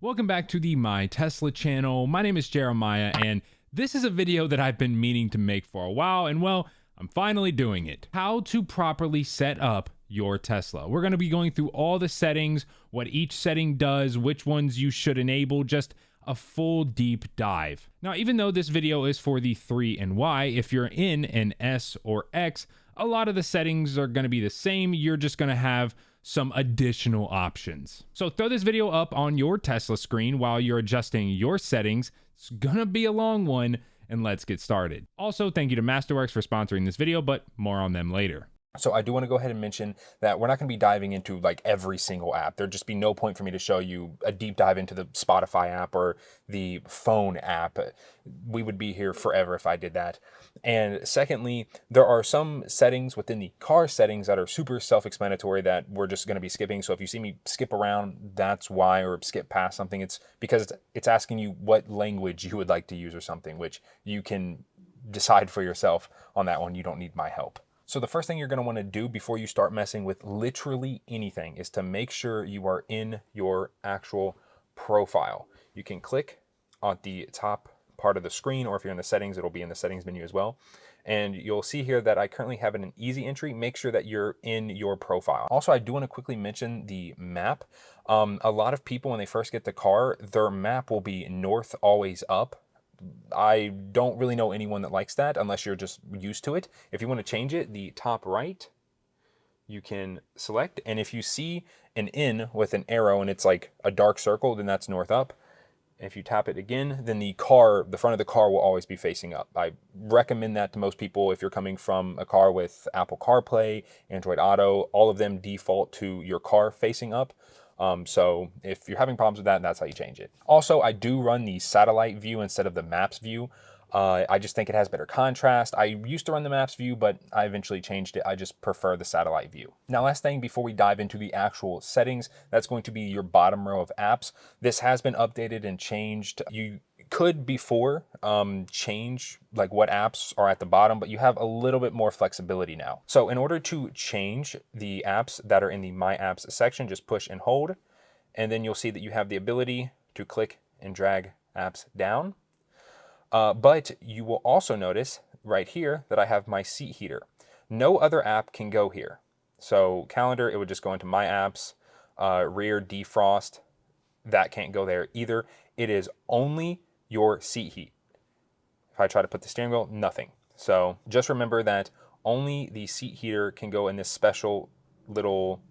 Welcome back to the My Tesla channel. My name is Jeremiah, and this is a video that I've been meaning to make for a while, and well, I'm finally doing it. How to properly set up your Tesla. We're going to be going through all the settings, what each setting does, which ones you should enable, just a full deep dive. Now, even though this video is for the 3 and Y, if you're in an S or X, a lot of the settings are going to be the same. You're just going to have some additional options. So throw this video up on your Tesla screen while you're adjusting your settings. It's gonna be a long one, and let's get started. Also, thank you to Masterworks for sponsoring this video, but more on them later. So I do want to go ahead and mention that we're not going to be diving into like every single app. There'd just be no point for me to show you a deep dive into the Spotify app or the phone app. We would be here forever if I did that. And secondly, there are some settings within the car settings that are super self-explanatory that we're just going to be skipping. So if you see me skip around, that's why, or skip past something. It's because it's asking you what language you would like to use or something, which you can decide for yourself on that one. You don't need my help. So the first thing you're going to want to do before you start messing with literally anything is to make sure you are in your actual profile. You can click on the top part of the screen, or if you're in the settings, it'll be in the settings menu as well. And you'll see here that I currently have an easy entry. Make sure that you're in your profile. Also, I do want to quickly mention the map. A lot of people, when they first get the car, their map will be north always up. I don't really know anyone that likes that unless you're just used to it. If you want to change it, the top right, you can select. And if you see an in with an arrow and it's like a dark circle, then that's north up. If you tap it again, then the front of the car will always be facing up. I recommend that to most people if you're coming from a car with Apple CarPlay, Android Auto, all of them default to your car facing up. So if you're having problems with that, that's how you change it. Also, I do run the satellite view instead of the maps view. I just think it has better contrast. I used to run the maps view, but I eventually changed it. I just prefer the satellite view. Now, last thing before we dive into the actual settings, that's going to be your bottom row of apps. This has been updated and changed. You could before change like what apps are at the bottom, but you have a little bit more flexibility now. So in order to change the apps that are in the My Apps section, just push and hold, and then you'll see that you have the ability to click and drag apps down. But you will also notice right here that I have my seat heater. No other app can go here. So calendar, it would just go into My Apps, rear defrost, that can't go there either. It is only your seat heat. If I try to put the steering wheel, nothing. So just remember that only the seat heater can go in this special little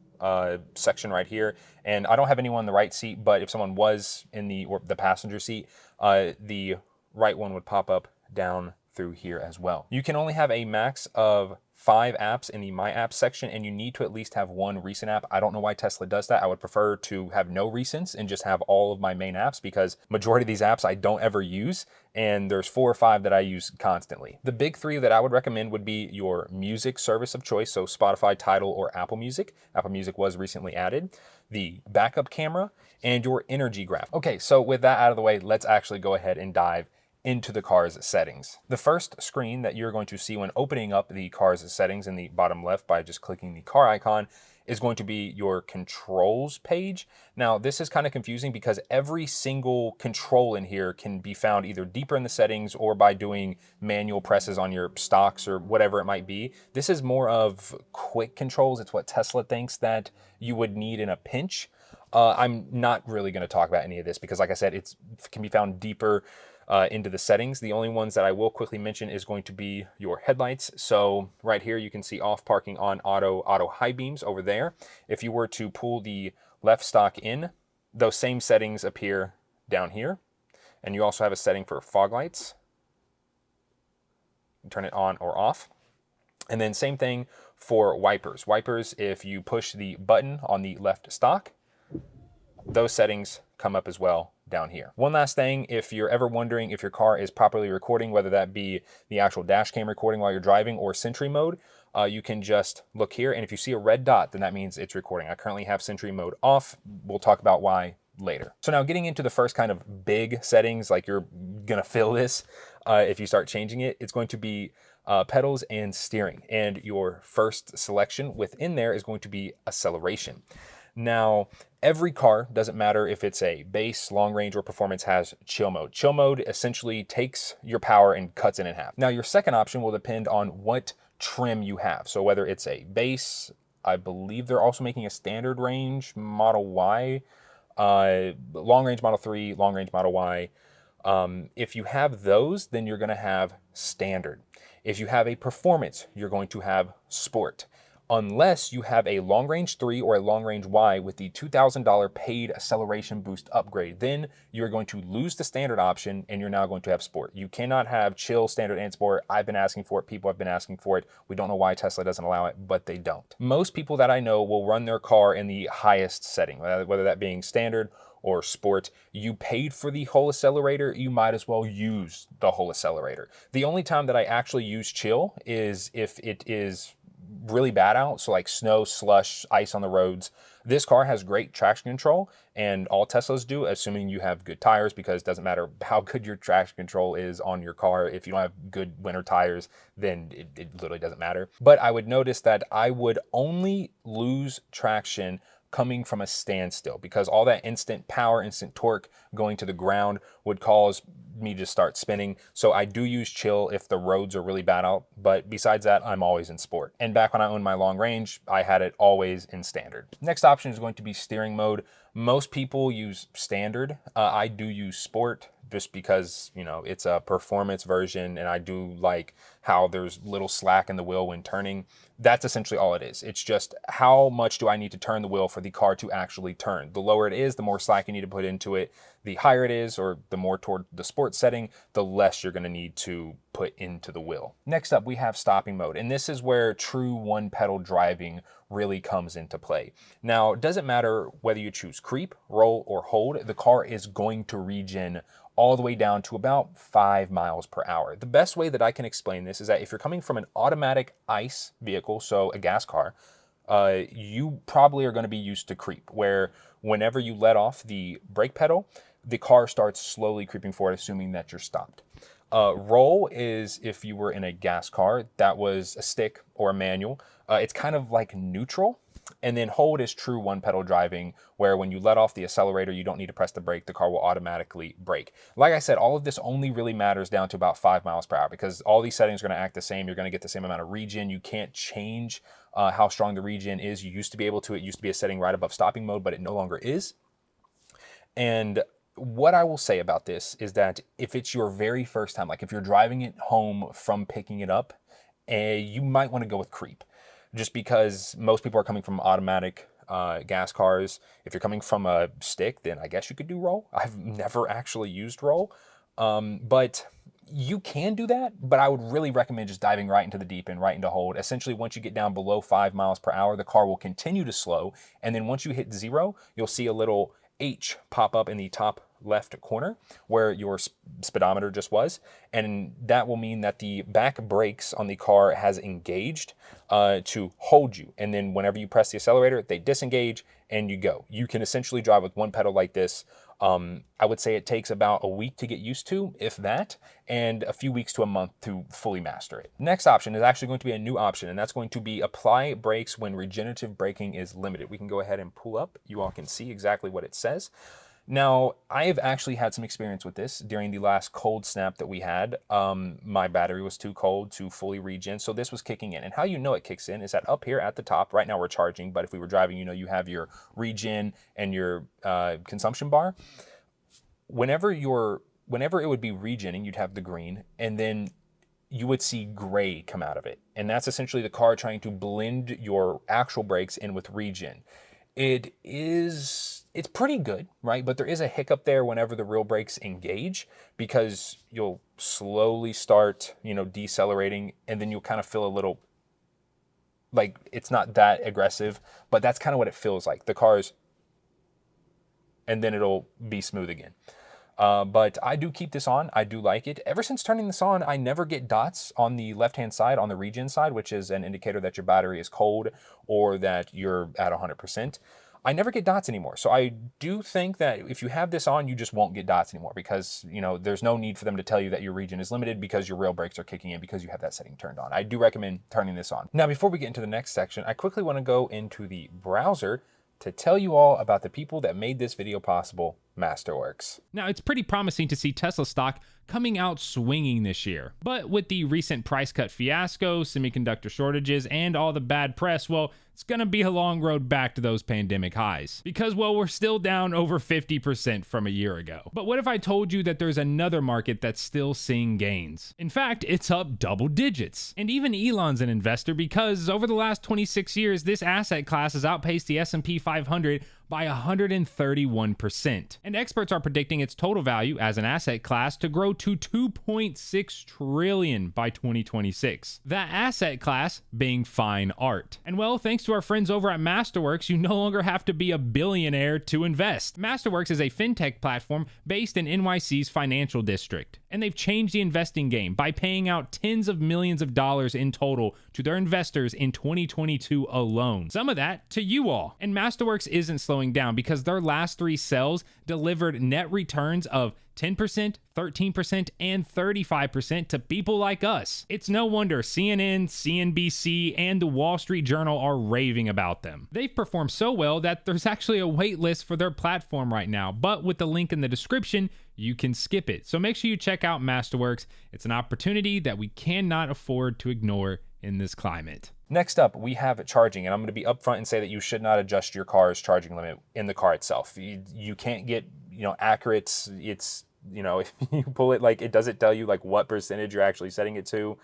section right here. And I don't have anyone in the right seat, but if someone was in the passenger seat, the right one would pop up down through here as well. You can only have a max of 5 apps in the My Apps section, and you need to at least have one recent app. I don't know why Tesla does that. I would prefer to have no recents and just have all of my main apps, because majority of these apps I don't ever use, and there's 4 or 5 that I use constantly. The big 3 that I would recommend would be your music service of choice, so Spotify, Tidal, or Apple Music. Apple Music was recently added. The backup camera, and your energy graph. Okay, so with that out of the way, let's actually go ahead and dive into the car's settings. The first screen that you're going to see when opening up the car's settings in the bottom left by just clicking the car icon is going to be your controls page. Now, this is kind of confusing because every single control in here can be found either deeper in the settings or by doing manual presses on your stocks or whatever it might be. This is more of quick controls. It's what Tesla thinks that you would need in a pinch. I'm not really going to talk about any of this because, like I said, it can be found deeper into the settings. The only ones that I will quickly mention is going to be your headlights. So right here, you can see off, parking, on, auto high beams over there. If you were to pull the left stock in, those same settings appear down here. And you also have a setting for fog lights. Turn it on or off. And then same thing for wipers. Wipers, if you push the button on the left stock, those settings come up as well down here. One last thing, if you're ever wondering if your car is properly recording, whether that be the actual dash cam recording while you're driving or Sentry mode, you can just look here, and if you see a red dot, then that means it's recording. I currently have Sentry mode off. We'll talk about why later. So now getting into the first kind of big settings, like you're gonna feel this if you start changing it, it's going to be pedals and steering. And your first selection within there is going to be acceleration. Now, every car, doesn't matter if it's a base, long range, or performance, has chill mode. Chill mode essentially takes your power and cuts it in half. Now, your second option will depend on what trim you have. So whether it's a base, I believe they're also making a standard range Model Y, long range Model 3, long range Model Y. If you have those, then you're going to have standard. If you have a performance, you're going to have sport. Unless you have a long range 3 or a long range Y with the $2,000 paid acceleration boost upgrade, then you're going to lose the standard option and you're now going to have sport. You cannot have chill, standard, and sport. I've been asking for it. People have been asking for it. We don't know why Tesla doesn't allow it, but they don't. Most people that I know will run their car in the highest setting, whether that being standard or sport. You paid for the whole accelerator, you might as well use the whole accelerator. The only time that I actually use chill is if it is really bad out, so like snow, slush, ice on the roads. This car has great traction control, and all Teslas do, assuming you have good tires, because it doesn't matter how good your traction control is on your car. If you don't have good winter tires, then it literally doesn't matter. But I would notice that I would only lose traction coming from a standstill, because all that instant power, instant torque going to the ground would cause me to start spinning. So I do use chill if the roads are really bad out, but besides that, I'm always in sport. And back when I owned my long range, I had it always in standard. Next option is going to be steering mode. Most people use standard. I do use sport just because, you know, it's a performance version and I do like how there's little slack in the wheel when turning. That's essentially all it is. It's just how much do I need to turn the wheel for the car to actually turn. The lower it is, the more slack you need to put into it. The higher it is, or the more toward the sport setting, the less you're going to need to put into the wheel. Next up, we have stopping mode. And this is where true one pedal driving really comes into play. Now, it doesn't matter whether you choose creep, roll, or hold, the car is going to regen all the way down to about 5 miles per hour. The best way that I can explain this is that if you're coming from an automatic ICE vehicle, so a gas car, you probably are going to be used to creep, where whenever you let off the brake pedal, the car starts slowly creeping forward, assuming that you're stopped. Roll is if you were in a gas car that was a stick or a manual. It's kind of like neutral. And then hold is true one pedal driving, where when you let off the accelerator, you don't need to press the brake, the car will automatically brake. Like I said, all of this only really matters down to about 5 miles per hour, because all these settings are going to act the same. You're going to get the same amount of regen. You can't change how strong the regen is. You used to be able to. It used to be a setting right above stopping mode, but it no longer is. And what I will say about this is that if it's your very first time, like if you're driving it home from picking it up, you might want to go with creep, just because most people are coming from automatic gas cars. If you're coming from a stick, then I guess you could do roll. I've never actually used roll, but you can do that. But I would really recommend just diving right into the deep end, right into hold. Essentially, once you get down below 5 miles per hour, the car will continue to slow. And then once you hit 0, you'll see a little H pop up in the top left corner where your speedometer just was, and that will mean that the back brakes on the car has engaged to hold you, and then whenever you press the accelerator, they disengage and you go. You can essentially drive with one pedal like this. I would say it takes about a week to get used to, if that, and a few weeks to a month to fully master it. Next option is actually going to be a new option, and that's going to be apply brakes when regenerative braking is limited. We can go ahead and pull up. You all can see exactly what it says. Now, I have actually had some experience with this during the last cold snap that we had. My battery was too cold to fully regen, so this was kicking in. And how you know it kicks in is that up here at the top, right now we're charging, but if we were driving, you know, you have your regen and your consumption bar. Whenever it would be regenning, you'd have the green, and then you would see gray come out of it. And that's essentially the car trying to blend your actual brakes in with regen. It's pretty good, right? But there is a hiccup there whenever the real brakes engage, because you'll slowly start, you know, decelerating, and then you'll kind of feel a little, like it's not that aggressive, but that's kind of what it feels like. The car's, and then it'll be smooth again. But I do keep this on. I do like it. Ever since turning this on, I never get dots on the left-hand side, on the regen side, which is an indicator that your battery is cold or that you're at 100%. I never get dots anymore. So I do think that if you have this on, you just won't get dots anymore, because, you know, there's no need for them to tell you that your regen is limited because your rail brakes are kicking in because you have that setting turned on. I do recommend turning this on. Now, before we get into the next section, I quickly want to go into the browser to tell you all about the people that made this video possible, Masterworks. Now, it's pretty promising to see Tesla stock coming out swinging this year. But with the recent price cut fiasco, semiconductor shortages, and all the bad press, well, it's gonna be a long road back to those pandemic highs. Because, well, we're still down over 50% from a year ago. But what if I told you that there's another market that's still seeing gains? In fact, it's up double digits. And even Elon's an investor because over the last 26 years, this asset class has outpaced the S&P 500 by 131%. And experts are predicting its total value as an asset class to grow to 2.6 trillion by 2026. That asset class being fine art. And well, thanks to our friends over at Masterworks, you no longer have to be a billionaire to invest. Masterworks is a fintech platform based in NYC's financial district. And they've changed the investing game by paying out tens of millions of dollars in total to their investors in 2022 alone. Some of that to you all. And Masterworks isn't slowing down because their last 3 sales delivered net returns of 10%, 13%, and 35% to people like us. It's no wonder CNN, CNBC, and the Wall Street Journal are raving about them. They've performed so well that there's actually a wait list for their platform right now, but with the link in the description, you can skip it. So make sure you check out Masterworks. It's an opportunity that we cannot afford to ignore in this climate. Next up, we have charging, and I'm going to be upfront and say that you should not adjust your car's charging limit in the car itself. You can't get, accurate. It's, if you pull it, like, it doesn't tell you like what percentage you're actually setting it to.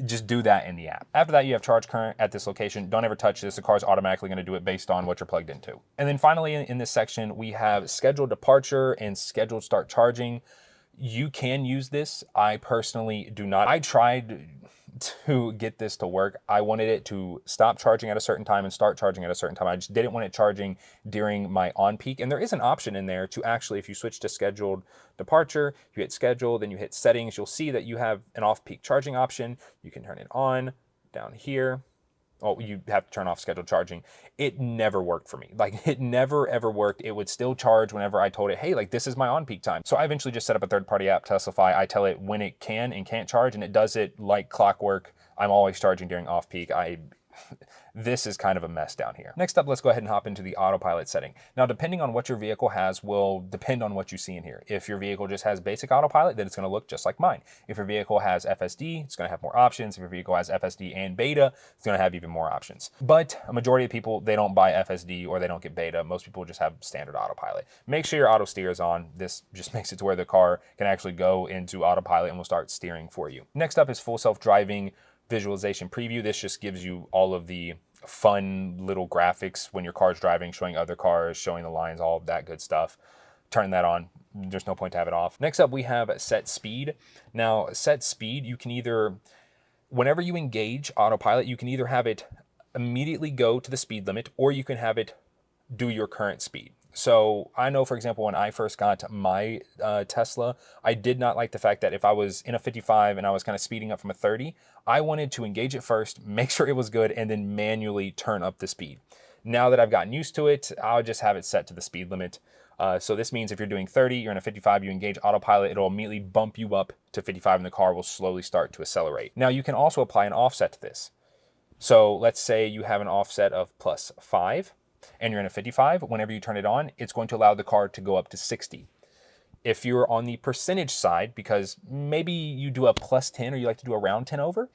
Just do that in the app. After that, you have charge current at this location. Don't ever touch this. The car's automatically going to do it based on what you're plugged into. And then finally, in this section, we have scheduled departure and scheduled start charging. You can use this. I personally do not. I tried to get this to work. I wanted it to stop charging at a certain time and start charging at a certain time. I just didn't want it charging during my on peak. And there is an option in there to actually, if you switch to scheduled departure, you hit schedule, then you hit settings, you'll see that you have an off peak charging option. You can turn it on down here. Oh, you have to turn off scheduled charging. It never worked for me. Like, it never ever worked. It would still charge whenever I told it, hey, like, this is my on peak time. So I eventually just set up a third-party app, Teslafy. I tell it when it can and can't charge, and it does it like clockwork. I'm always charging during off peak. This is kind of a mess down here. Next up, let's go ahead and hop into the autopilot setting. Now, depending on what your vehicle has will depend on what you see in here. If your vehicle just has basic autopilot, then it's gonna look just like mine. If your vehicle has FSD, it's gonna have more options. If your vehicle has FSD and beta, it's gonna have even more options. But a majority of people, they don't buy FSD or they don't get beta. Most people just have standard autopilot. Make sure your auto steer is on. This just makes it to where the car can actually go into autopilot and will start steering for you. Next up is full self-driving visualization preview. This just gives you all of the fun little graphics when your car's driving, showing other cars, showing the lines, all of that good stuff. Turn that on. There's no point to have it off. Next up, we have set speed. Now, set speed, you can either, whenever you engage autopilot, you can either have it immediately go to the speed limit or you can have it do your current speed. So I know, for example, when I first got my Tesla, I did not like the fact that if I was in a 55 and I was kind of speeding up from a 30, I wanted to engage it first, make sure it was good, and then manually turn up the speed. Now that I've gotten used to it, I'll just have it set to the speed limit. So this means if you're doing 30, you're in a 55, you engage autopilot, it'll immediately bump you up to 55 and the car will slowly start to accelerate. Now you can also apply an offset to this. So let's say you have an offset of +5. And you're in a 55, whenever you turn it on, it's going to allow the car to go up to 60. If you're on the percentage side, because maybe you do a +10 or you like to do a round 10 over,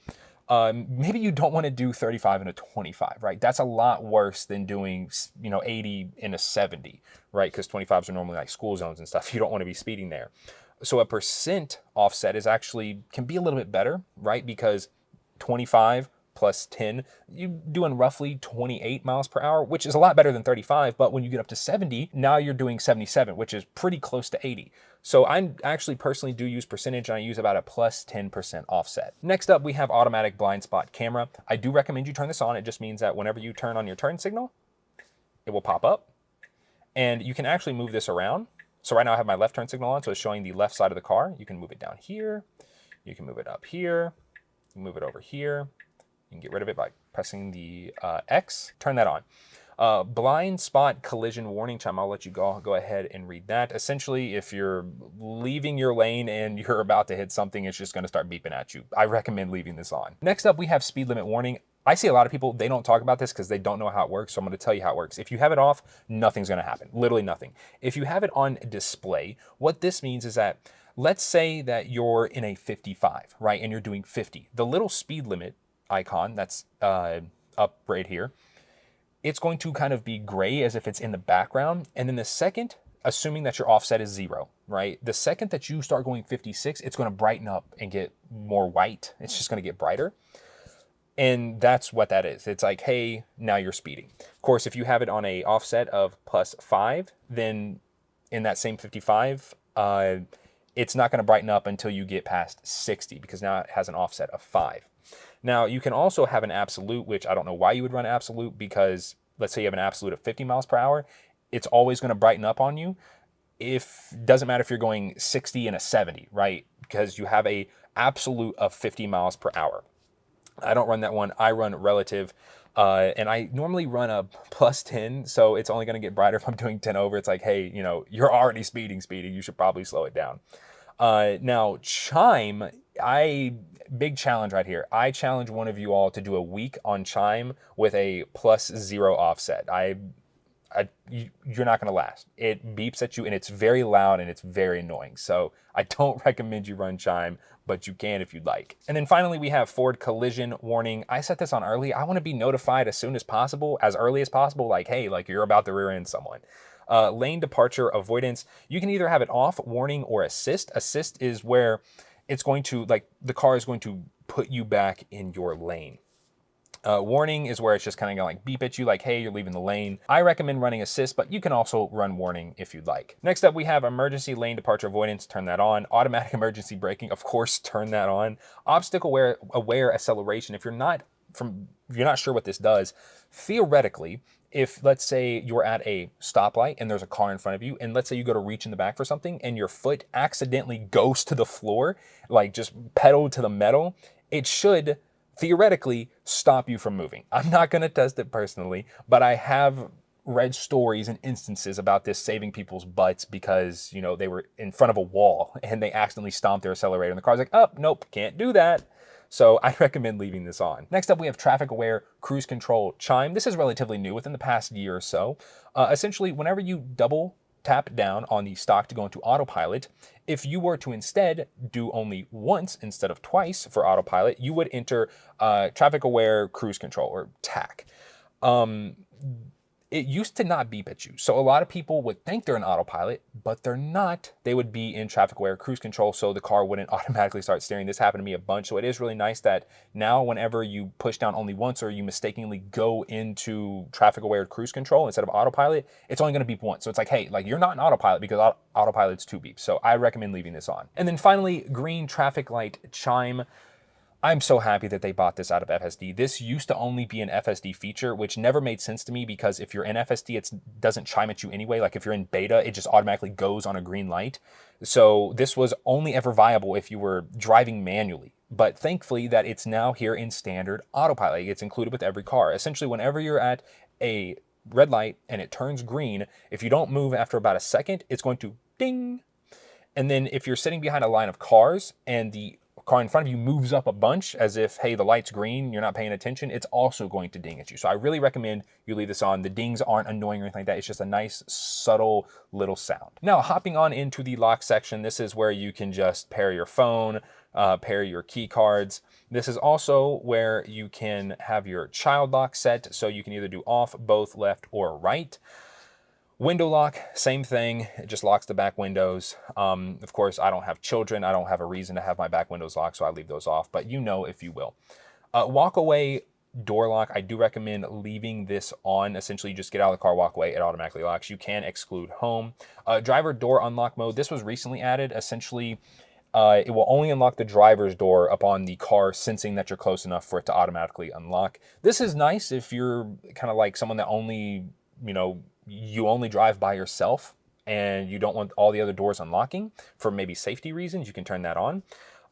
maybe you don't want to do 35 and a 25, right? That's a lot worse than doing, 80 and a 70, right? Because 25s are normally like school zones and stuff. You don't want to be speeding there. So a percent offset can be a little bit better, right? Because 25 +10, you're doing roughly 28 miles per hour, which is a lot better than 35. But when you get up to 70, now you're doing 77, which is pretty close to 80. So I actually personally do use percentage, and I use about a +10% offset. Next up, we have automatic blind spot camera. I do recommend you turn this on. It just means that whenever you turn on your turn signal, it will pop up. And you can actually move this around. So right now I have my left turn signal on, so it's showing the left side of the car. You can move it down here. You can move it up here. You can move it over here. You can get rid of it by pressing the X. Turn that on. Blind spot collision warning chime. I'll let you go ahead and read that. Essentially, if you're leaving your lane and you're about to hit something, it's just going to start beeping at you. I recommend leaving this on. Next up, we have speed limit warning. I see a lot of people, they don't talk about this because they don't know how it works. So I'm going to tell you how it works. If you have it off, nothing's going to happen. Literally nothing. If you have it on display, what this means is that, let's say that you're in a 55, right? And you're doing 50. The little speed limit icon that's up right here, it's going to kind of be gray as if it's in the background. And then the second, assuming that your offset is 0, right? The second that you start going 56, it's going to brighten up and get more white. It's just going to get brighter. And that's what that is. It's like, hey, now you're speeding. Of course, if you have it on a offset of +5, then in that same 55, it's not going to brighten up until you get past 60, because now it has an offset of 5. Now, you can also have an absolute, which I don't know why you would run absolute, because let's say you have an absolute of 50 miles per hour, it's always going to brighten up on you. Doesn't matter if you're going 60 and a 70, right? Because you have a absolute of 50 miles per hour. I don't run that one. I run relative, and I normally run a +10, so it's only going to get brighter if I'm doing 10 over. It's like, hey, you know, you're already speeding. You should probably slow it down. Now, chime, big challenge right here. I challenge one of you all to do a week on chime with a +0 offset. You're not going to last. It beeps at you, and it's very loud, and it's very annoying. So I don't recommend you run chime, but you can if you'd like. And then finally, we have forward collision warning. I set this on early. I want to be notified as soon as possible, as early as possible, like, hey, like you're about to rear end someone. Lane departure avoidance. You can either have it off, warning, or assist. Assist is where it's going to, like, the car is going to put you back in your lane. Warning is where it's just kind of going to like beep at you like, hey, you're leaving the lane. I recommend running assist, but you can also run warning if you'd like. Next up, we have emergency lane departure avoidance. Turn that on. Automatic emergency braking, of course, turn that on. Obstacle aware acceleration. If you're not sure what this does, theoretically, if let's say you're at a stoplight and there's a car in front of you, and let's say you go to reach in the back for something and your foot accidentally goes to the floor, like just pedal to the metal, it should theoretically stop you from moving. I'm not going to test it personally, but I have read stories and instances about this saving people's butts because, you know, they were in front of a wall and they accidentally stomped their accelerator and the car's like, oh, nope, can't do that. So I recommend leaving this on. Next up, we have traffic aware cruise control chime. This is relatively new within the past year or so. Essentially, whenever you double tap down on the stock to go into autopilot, if you were to instead do only once instead of twice for autopilot, you would enter traffic aware cruise control, or TAC. It used to not beep at you. So a lot of people would think they're in autopilot, but they're not. They would be in traffic aware cruise control, so the car wouldn't automatically start steering. This happened to me a bunch. So it is really nice that now whenever you push down only once, or you mistakenly go into traffic aware cruise control instead of autopilot, it's only going to beep once. So it's like, hey, like you're not in autopilot because autopilot's 2 beeps. So I recommend leaving this on. And then finally, green traffic light chime. I'm so happy that they bought this out of FSD. This used to only be an FSD feature, which never made sense to me because if you're in FSD, it doesn't chime at you anyway. Like if you're in beta, it just automatically goes on a green light. So this was only ever viable if you were driving manually. But thankfully that it's now here in standard autopilot. It's included with every car. Essentially, whenever you're at a red light and it turns green, if you don't move after about a second, it's going to ding. And then if you're sitting behind a line of cars and the car in front of you moves up a bunch as if, hey, the light's green, you're not paying attention, it's also going to ding at you. So I really recommend you leave this on. The dings aren't annoying or anything like that. It's just a nice, subtle little sound. Now, hopping on into the lock section, this is where you can just pair your phone, pair your key cards. This is also where you can have your child lock set, so you can either do off, both left or right. Window lock, same thing. It just locks the back windows. Of course, I don't have children. I don't have a reason to have my back windows locked, so I leave those off, but you know if you will. Walk away door lock, I do recommend leaving this on. Essentially, you just get out of the car, walk away, it automatically locks. You can exclude home. Driver door unlock mode, this was recently added. Essentially, it will only unlock the driver's door upon the car sensing that you're close enough for it to automatically unlock. This is nice if you're kind of like someone that only, you only drive by yourself and you don't want all the other doors unlocking for maybe safety reasons. You can turn that on.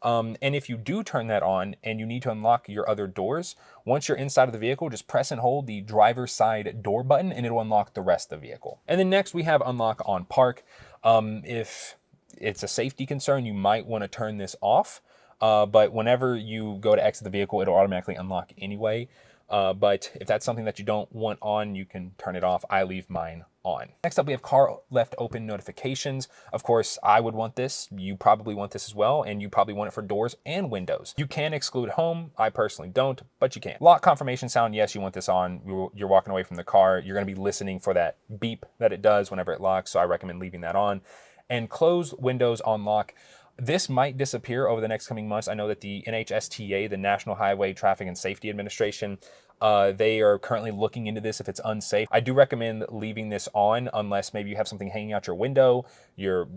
And if you do turn that on and you need to unlock your other doors, once you're inside of the vehicle, just press and hold the driver's side door button and it'll unlock the rest of the vehicle. And then next we have unlock on park. If it's a safety concern, you might want to turn this off. But whenever you go to exit the vehicle, it'll automatically unlock anyway. But if that's something that you don't want on, you can turn it off. I leave mine on. Next up, we have car left open notifications. Of course, I would want this. You probably want this as well, and you probably want it for doors and windows. You can exclude home. I personally don't, but you can. Lock confirmation sound, yes, you want this on. You're walking away from the car. You're going to be listening for that beep that it does whenever it locks, so I recommend leaving that on. And close windows on lock. This might disappear over the next coming months. I know that the NHTSA, the National Highway Traffic and Safety Administration, they are currently looking into this if it's unsafe. I do recommend leaving this on unless maybe you have something hanging out your window, you're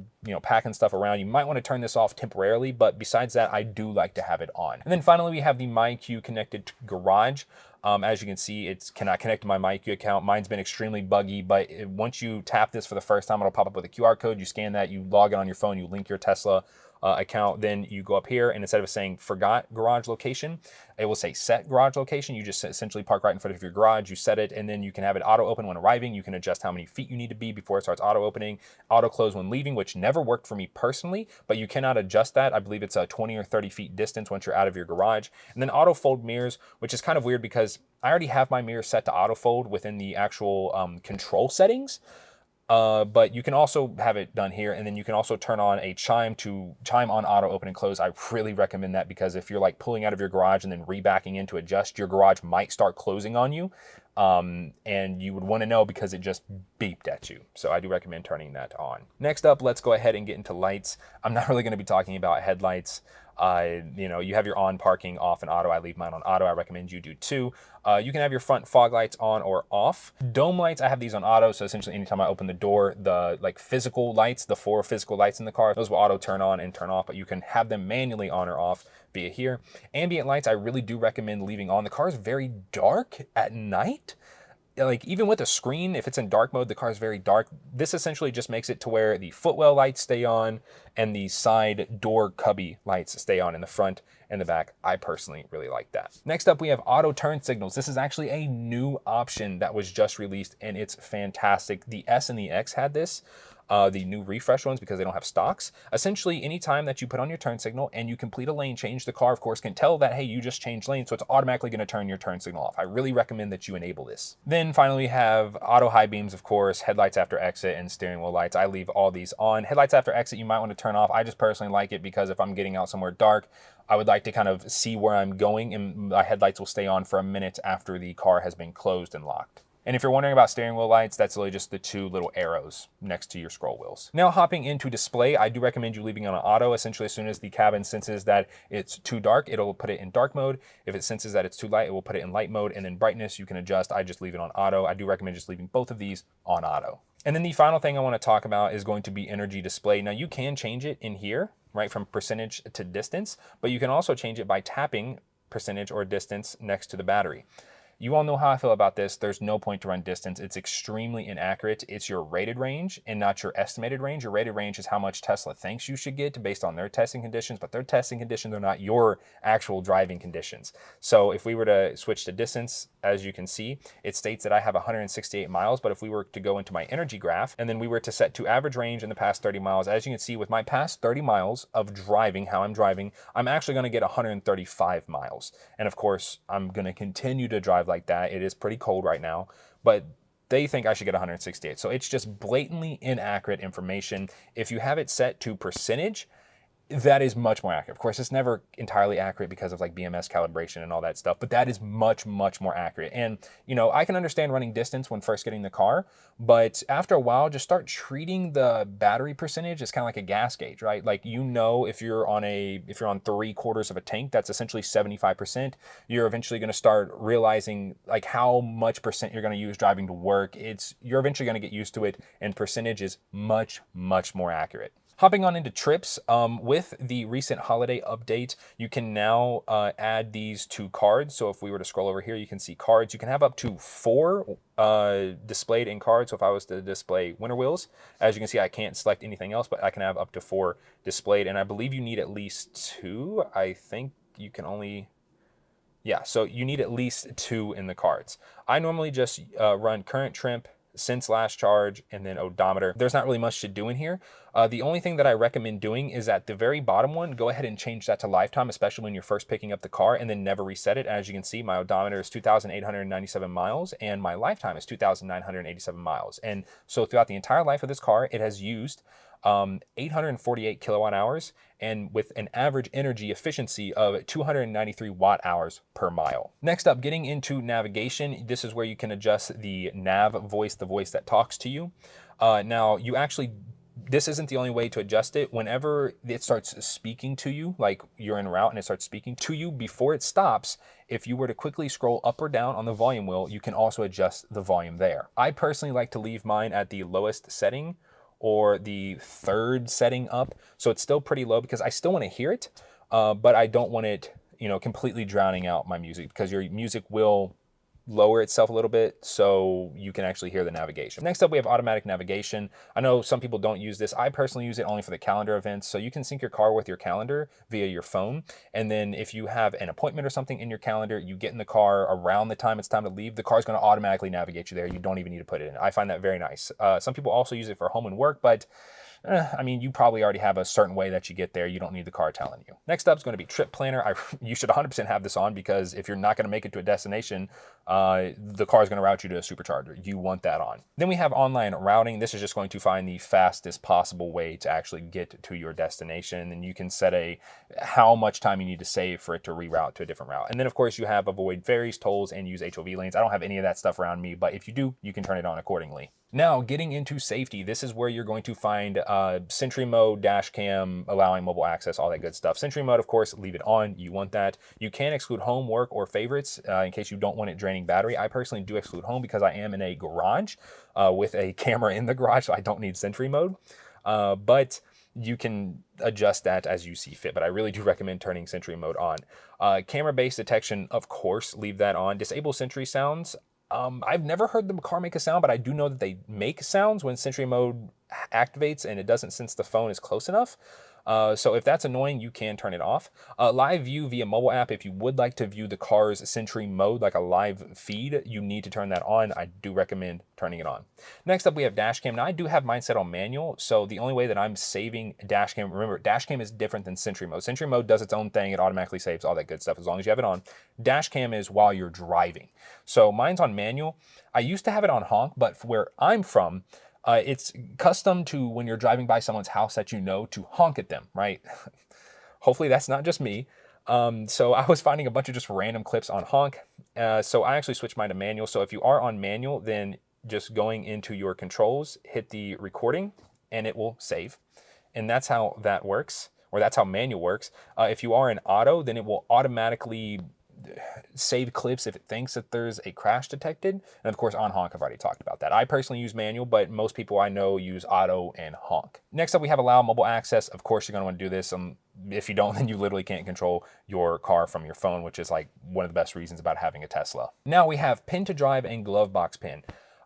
packing stuff around. You might want to turn this off temporarily, but besides that, I do like to have it on. And then finally, we have the MyQ connected to garage. As you can see, it cannot connect to my MyQ account. Mine's been extremely buggy, but once you tap this for the first time, it'll pop up with a QR code. You scan that, you log in on your phone, you link your Tesla account, then you go up here, and instead of saying forgot garage location, it will say set garage location. You just essentially park right in front of your garage, you set it, and then you can have it auto open when arriving. You can adjust how many feet you need to be before it starts auto opening, auto close when leaving, which never worked for me personally, but you cannot adjust that. I believe it's a 20 or 30 feet distance once you're out of your garage. And then auto fold mirrors, which is kind of weird because I already have my mirror set to auto fold within the actual control settings. But you can also have it done here, and then you can also turn on a chime on auto open and close. I really recommend that because if you're like pulling out of your garage and then rebacking in to adjust, your garage might start closing on you. And you would want to know because it just beeped at you. So I do recommend turning that on. Next up, let's go ahead and get into lights. I'm not really going to be talking about headlights. You have your on parking off and auto. I leave mine on auto. I recommend you do too. You can have your front fog lights on or off. Dome lights, I have these on auto. So essentially anytime I open the door, the physical lights, the 4 physical lights in the car, those will auto turn on and turn off, but you can have them manually on or off via here. Ambient lights, I really do recommend leaving on. The car is very dark at night. Like even with a screen, if it's in dark mode, the car is very dark. This essentially just makes it to where the footwell lights stay on and the side door cubby lights stay on in the front and the back. I personally really like that. Next up, we have auto turn signals. This is actually a new option that was just released and it's fantastic. The S and the X had this. The new refresh ones because they don't have stocks. Essentially, anytime that you put on your turn signal and you complete a lane change, the car, of course, can tell that, hey, you just changed lanes, so it's automatically going to turn your turn signal off. I really recommend that you enable this. Then finally, we have auto high beams, of course, headlights after exit, and steering wheel lights. I leave all these on. Headlights after exit, you might want to turn off. I just personally like it because if I'm getting out somewhere dark, I would like to kind of see where I'm going, and my headlights will stay on for a minute after the car has been closed and locked. And if you're wondering about steering wheel lights, that's really just the 2 little arrows next to your scroll wheels. Now hopping into display, I do recommend you leaving on auto. Essentially, as soon as the cabin senses that it's too dark, it'll put it in dark mode. If it senses that it's too light, it will put it in light mode. And then brightness, you can adjust. I just leave it on auto. I do recommend just leaving both of these on auto. And then the final thing I want to talk about is going to be energy display. Now you can change it in here, right, from percentage to distance, but you can also change it by tapping percentage or distance next to the battery. You all know how I feel about this. There's no point to run distance. It's extremely inaccurate. It's your rated range and not your estimated range. Your rated range is how much Tesla thinks you should get based on their testing conditions, but their testing conditions are not your actual driving conditions. So if we were to switch to distance, as you can see, it states that I have 168 miles, but if we were to go into my energy graph and then we were to set to average range in the past 30 miles, as you can see with my past 30 miles of driving, how I'm driving, I'm actually going to get 135 miles. And of course, I'm going to continue to drive like that. It is pretty cold right now, but they think I should get 168. So it's just blatantly inaccurate information. If you have it set to percentage, that is much more accurate. Of course, it's never entirely accurate because of like BMS calibration and all that stuff, but that is much, much more accurate. And, I can understand running distance when first getting the car, but after a while, just start treating the battery percentage as kind of like a gas gauge, right? Like, if you're on 3/4 of a tank, that's essentially 75%. You're eventually going to start realizing like how much percent you're going to use driving to work. You're eventually going to get used to it, and percentage is much, much more accurate. Hopping on into trips, with the recent holiday update, you can now add these to cards. So if we were to scroll over here, you can see cards. You can have up to 4 displayed in cards. So if I was to display winter wheels, as you can see, I can't select anything else, but I can have up to 4 displayed. And I believe you need at least 2. I think you can only... Yeah, so you need at least 2 in the cards. I normally just run current trip since last charge, and then odometer. There's not really much to do in here. The only thing that I recommend doing is at the very bottom one, go ahead and change that to lifetime, especially when you're first picking up the car, and then never reset it. As you can see, my odometer is 2,897 miles and my lifetime is 2,987 miles. And so throughout the entire life of this car, it has used 848 kilowatt hours, and with an average energy efficiency of 293 watt hours per mile. Next up, getting into navigation. This is where you can adjust the nav voice, the voice that talks to you. Now, this isn't the only way to adjust it. Whenever it starts speaking to you, like you're en route and it starts speaking to you, before it stops, if you were to quickly scroll up or down on the volume wheel, you can also adjust the volume there. I personally like to leave mine at the lowest setting, or the third setting up. So it's still pretty low because I still want to hear it, but I don't want it, completely drowning out my music, because your music will lower itself a little bit so you can actually hear the navigation. Next up, we have automatic navigation. I know some people don't use this. I personally use it only for the calendar events. So you can sync your car with your calendar via your phone. And then if you have an appointment or something in your calendar, you get in the car around the time it's time to leave, the car's going to automatically navigate you there. You don't even need to put it in. I find that very nice. Some people also use it for home and work, but you probably already have a certain way that you get there. You don't need the car telling you. Next up is going to be trip planner. You should 100% have this on, because if you're not going to make it to a destination, the car is going to route you to a supercharger. You want that on. Then we have online routing. This is just going to find the fastest possible way to actually get to your destination. And you can set how much time you need to save for it to reroute to a different route. And then of course you have avoid ferries, tolls, and use HOV lanes. I don't have any of that stuff around me, but if you do, you can turn it on accordingly. Now, getting into safety, this is where you're going to find Sentry mode, dash cam, allowing mobile access, all that good stuff. Sentry mode, of course, leave it on. You want that. You can exclude home, work, or favorites in case you don't want it draining battery. I personally do exclude home because I am in a garage with a camera in the garage, so I don't need Sentry mode. But you can adjust that as you see fit, but I really do recommend turning Sentry mode on. Camera-based detection, of course, leave that on. Disable Sentry sounds. I've never heard the car make a sound, but I do know that they make sounds when Sentry mode activates and it doesn't sense the phone is close enough. So if that's annoying, you can turn it off. Live view via mobile app. If you would like to view the car's Sentry mode, like a live feed, you need to turn that on. I do recommend turning it on. Next up, we have Dashcam. Now I do have mine set on manual. So the only way that I'm saving Dashcam, remember, Dashcam is different than Sentry mode. Sentry mode does its own thing. It automatically saves all that good stuff as long as you have it on. Dashcam is while you're driving. So mine's on manual. I used to have it on honk, but where I'm from, it's custom to when you're driving by someone's house that to honk at them, right? Hopefully that's not just me. So I was finding a bunch of just random clips on honk. So I actually switched mine to manual. So if you are on manual, then just going into your controls, hit the recording and it will save. And that's how that works, or that's how manual works. If you are in auto, then it will automatically save clips if it thinks that there's a crash detected. And of course on honk, I've already talked about that. I personally use manual, but most people I know use auto and honk. Next up, we have allow mobile access. Of course, you're going to want to do this. If you don't, then you literally can't control your car from your phone, which is like one of the best reasons about having a Tesla. Now we have pin to drive and glove box pin.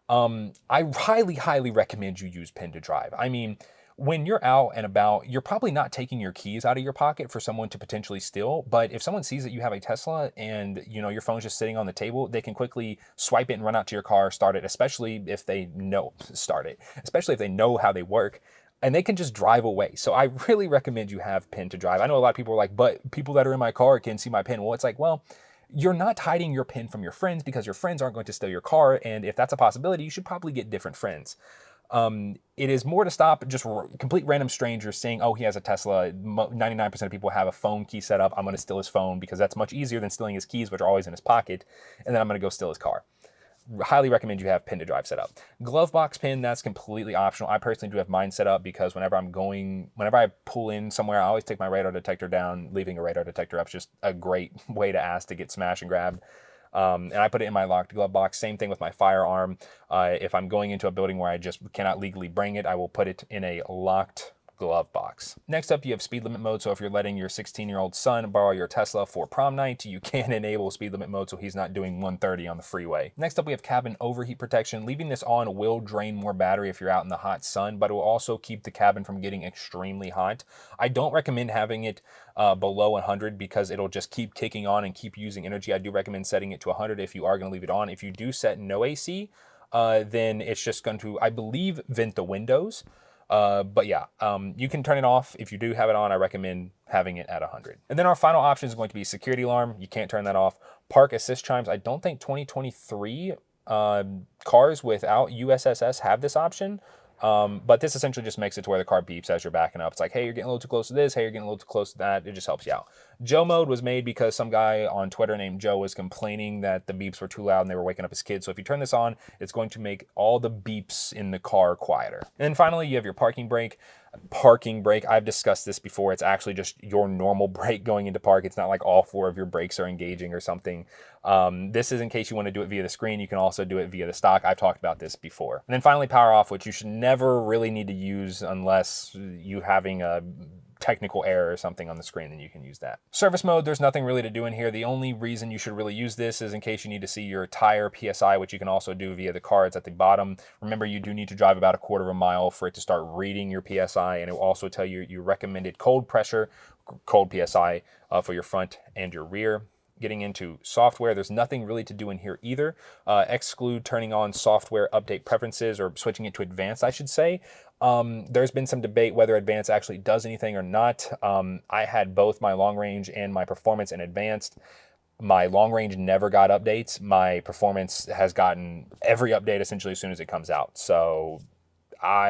I highly recommend you use pin to drive. I mean, when you're out and about, you're probably not taking your keys out of your pocket for someone to potentially steal. But if someone sees that you have a Tesla and your phone's just sitting on the table, they can quickly swipe it and run out to your car, start it, especially if they know how they work, and they can just drive away. So I really recommend you have pin to drive. I know a lot of people are like, but people that are in my car can see my pin. Well, it's like, well, you're not hiding your pin from your friends because your friends aren't going to steal your car. And if that's a possibility, you should probably get different friends. It is more to stop just complete random strangers saying, oh, he has a Tesla. 99% of people have a phone key set up. I'm going to steal his phone because that's much easier than stealing his keys, which are always in his pocket. And then I'm going to go steal his car. Highly recommend you have pin to drive set up. Glove box pin, that's completely optional. I personally do have mine set up because whenever I pull in somewhere, I always take my radar detector down. Leaving a radar detector up is just a great way to ask to get smash and grabbed. And I put it in my locked glove box. Same thing with my firearm. If I'm going into a building where I just cannot legally bring it, I will put it in a locked glove box. Next up, you have speed limit mode. So if you're letting your 16-year-old son borrow your Tesla for prom night, you can enable speed limit mode so he's not doing 130 on the freeway. Next up, we have cabin overheat protection. Leaving this on will drain more battery if you're out in the hot sun, but it will also keep the cabin from getting extremely hot. I don't recommend having it below 100 because it'll just keep kicking on and keep using energy. I do recommend setting it to 100 if you are going to leave it on. If you do set no AC, then it's just going to, I believe, vent the windows. But yeah, you can turn it off. If you do have it on, I recommend having it at 100. And then our final option is going to be security alarm. You can't turn that off. Park assist chimes. I don't think 2023 cars without USSS have this option. But this essentially just makes it to where the car beeps as you're backing up. It's like, hey, you're getting a little too close to this. Hey, you're getting a little too close to that. It just helps you out. Joe mode was made because some guy on Twitter named Joe was complaining that the beeps were too loud and they were waking up his kids. So if you turn this on, it's going to make all the beeps in the car quieter. And then finally, you have your parking brake. Parking brake, I've discussed this before. It's actually just your normal brake going into park. It's not like all 4 of your brakes are engaging or something. This is in case you want to do it via the screen. You can also do it via the stock. I've talked about this before. And then finally, power off, which you should never really need to use unless you're having a technical error or something on the screen, then you can use that. Service mode, there's nothing really to do in here. The only reason you should really use this is in case you need to see your tire PSI, which you can also do via the cards at the bottom. Remember, you do need to drive about 1/4 mile for it to start reading your PSI, and it will also tell you your recommended cold pressure, cold PSI for your front and your rear. Getting into software, there's nothing really to do in here either. Exclude turning on software update preferences or switching it to advanced, I should say. There's been some debate whether advanced actually does anything or not. I had both my long range and my performance in advanced. My long range never got updates. My performance has gotten every update essentially as soon as it comes out. So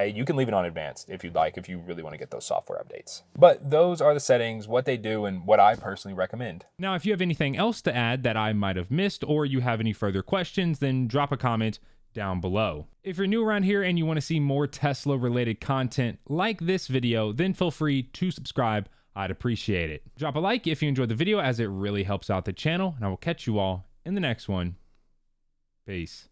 you can leave it on advanced if you'd like, if you really want to get those software updates. But those are the settings, what they do, and what I personally recommend. Now, if you have anything else to add that I might have missed, or you have any further questions, then drop a comment down below. If you're new around here and you want to see more Tesla related content like this video, then feel free to subscribe. I'd appreciate it. Drop a like if you enjoyed the video, as it really helps out the channel, and I will catch you all in the next one. Peace.